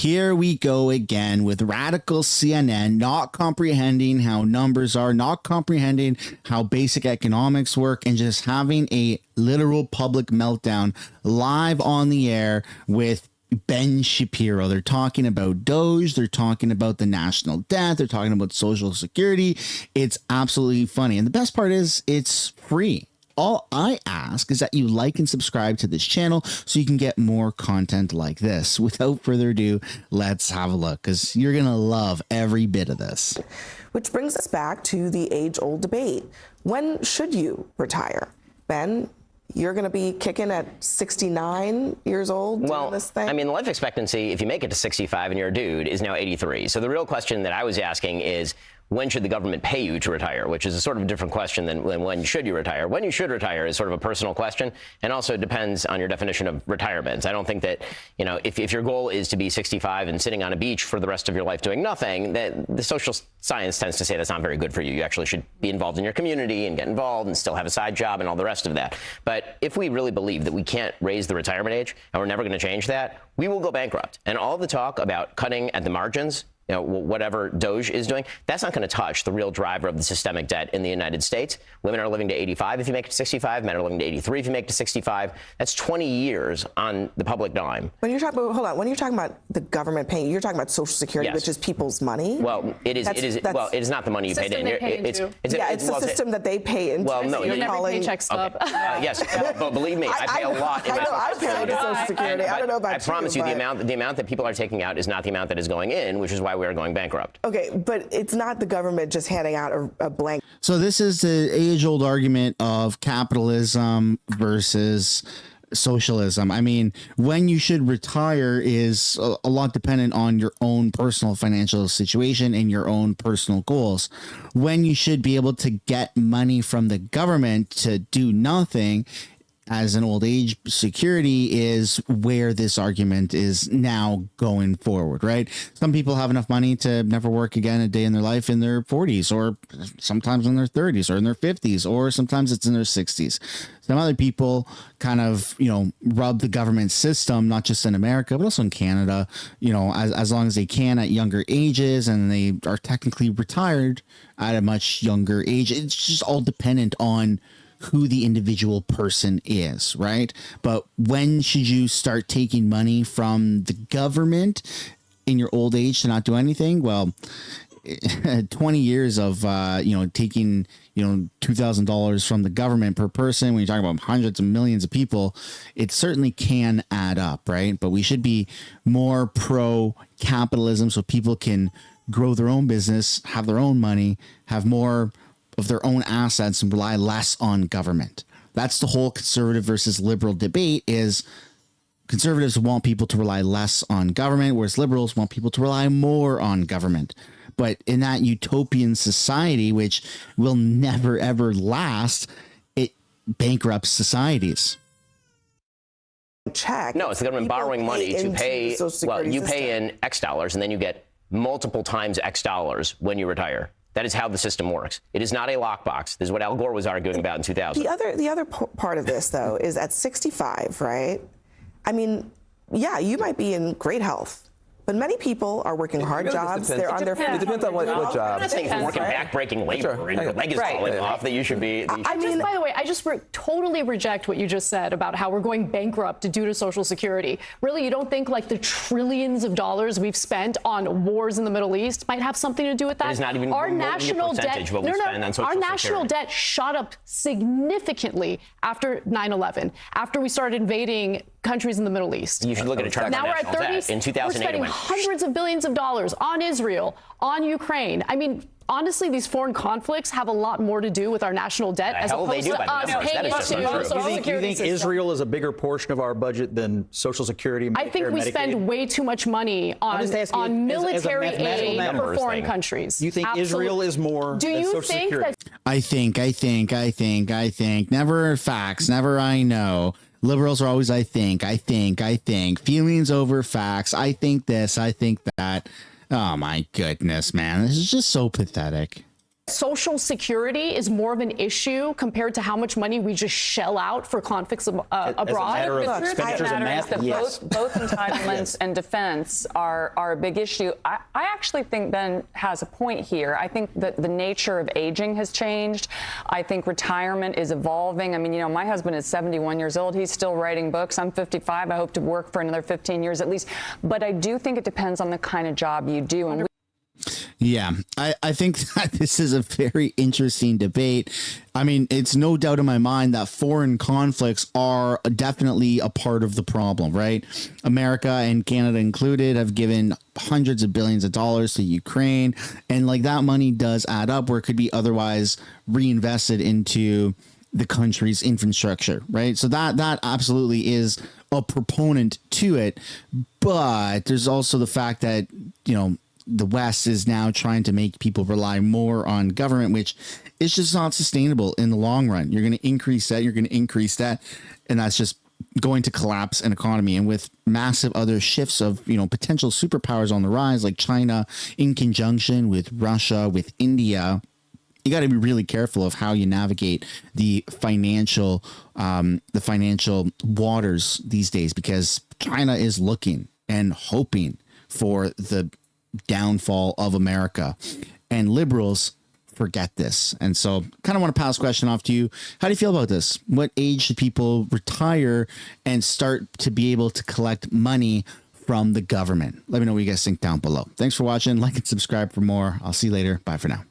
here we go again with radical CNN not comprehending how numbers are, not comprehending how basic economics work, and just having a literal public meltdown live on the air with Ben Shapiro. They're talking about Doge. They're talking about the national debt. They're talking about Social Security. It's absolutely funny. And the best part is it's free. All I ask is that you like and subscribe to this channel so you can get more content like this. Without further ado, let's have a look, because you're going to love every bit of this. Which brings us back to the age-old debate. When should you retire? Ben, you're going to be kicking at 69 years old doing this thing? I mean, the life expectancy, if you make it to 65 and you're a dude, is now 83. So the real question that I was asking is, when should the government pay you to retire? Which is a sort of a different question than when should you retire. When you should retire is sort of a personal question, and also depends on your definition of retirement. I don't think that, you know, if your goal is to be 65 and sitting on a beach for the rest of your life doing nothing, that the social science tends to say that's not very good for you. You actually should be involved in your community and get involved and still have a side job and all the rest of that. But if we really believe that we can't raise the retirement age and we're never going to change that, we will go bankrupt. And all the talk about cutting at the margins, you know, whatever Doge is doing, that's not going to touch the real driver of the systemic debt in the United States. Women are living to 85 if you make it to 65. Men are living to 83 if you make it to 65. That's 20 years on the public dime. When you're talking about, hold on, when you're talking about the government paying, you're talking about Social Security, Yes. Which is people's money. Well, it is. Well, it is not the money you paid in. It's the system that they pay into. Well, no, you're every calling paycheck stub. Okay. Yes, but believe me, I pay a lot. I know I pay into Social Security. I don't know about you. I promise you, the amount that people are taking out is not the amount that is going in, which is why we are going bankrupt. Okay, but it's not the government just handing out a blank. So this is the age-old argument of capitalism versus socialism. I mean, when you should retire is a lot dependent on your own personal financial situation and your own personal goals. When you should be able to get money from the government to do nothing as an old age security is where this argument is now going forward, right? Some people have enough money to never work again a day in their life in their 40s, or sometimes in their 30s, or in their 50s, or sometimes it's in their 60s. Some other people kind of, you know, rub the government system, not just in America, but also in Canada, you know, as long as they can at younger ages, and they are technically retired at a much younger age. It's just all dependent on who the individual person is, right? But when should you start taking money from the government in your old age to not do anything? Well, 20 years of, you know, taking, you know, $2,000 from the government per person, when you're talking about hundreds of millions of people, it certainly can add up, right? But we should be more pro capitalism so people can grow their own business, have their own money, have more of their own assets, and rely less on government. That's the whole conservative versus liberal debate. Is conservatives want people to rely less on government, whereas liberals want people to rely more on government. But in that utopian society, which will never ever last, it bankrupts societies. Check. No, it's the government borrowing money to pay. Well, you pay in X dollars, and then you get multiple times X dollars when you retire. That is how the system works. It is not a lockbox. This is what Al Gore was arguing about in 2000. The other part of this, though, is at 65, right? I mean, yeah, you might be in great health, but many people are working hard jobs. They're on their feet. It depends on what job. I'm not saying if you're working back-breaking labor and your leg is falling off that you should be. I mean, by the way, I just totally reject what you just said about how we're going bankrupt due to Social Security. Really, you don't think like the trillions of dollars we've spent on wars in the Middle East might have something to do with that? It is not even our remotely national a percentage debt. of what we spend on Social Our national Security. debt shot up significantly after 9/11, after we started invading countries in the Middle East. You should look at a chart of now we're at national 30. debt. In 2008, we're spending hundreds of billions of dollars on Israel, on Ukraine. I mean, honestly, these foreign conflicts have a lot more to do with our national debt as opposed to us paying into the Social You Security think system. Israel is a bigger portion of our budget than Social Security, Medicare, I think we Medicaid? spend way too much money on military aid for foreign countries. You think Absolutely. Israel is more Do than you Social think Security? that I think. Never facts, never I know. Liberals are always I think. Feelings over facts. I think this, I think that. Oh my goodness, man. This is just so pathetic. Social security is more of an issue compared to how much money we just shell out for conflicts abroad? As a matter of Look, expenditures and math, that yes. both entitlements and defense are a big issue. I actually think Ben has a point here. I think that the nature of aging has changed. I think retirement is evolving. I mean, you know, my husband is 71 years old. He's still writing books. I'm 55. I hope to work for another 15 years at least. But I do think it depends on the kind of job you do. And Yeah, I think that this is a very interesting debate. I mean, it's no doubt in my mind that foreign conflicts are definitely a part of the problem, right? America and Canada included have given hundreds of billions of dollars to Ukraine. And like that money does add up where it could be otherwise reinvested into the country's infrastructure, right? So that absolutely is a proponent to it. But there's also the fact that, you know, the West is now trying to make people rely more on government, which is just not sustainable in the long run. You're going to increase that, and that's just going to collapse an economy. And with massive other shifts of, you know, potential superpowers on the rise, like China in conjunction with Russia, with India, you got to be really careful of how you navigate the financial waters these days, because China is looking and hoping for the downfall of America, and liberals forget this. And so kind of want to pass the question off to you. How do you feel about this? What age should people retire and start to be able to collect money from the government? Let me know what you guys think down below. Thanks for watching. Like and subscribe for more. I'll see you later. Bye for now.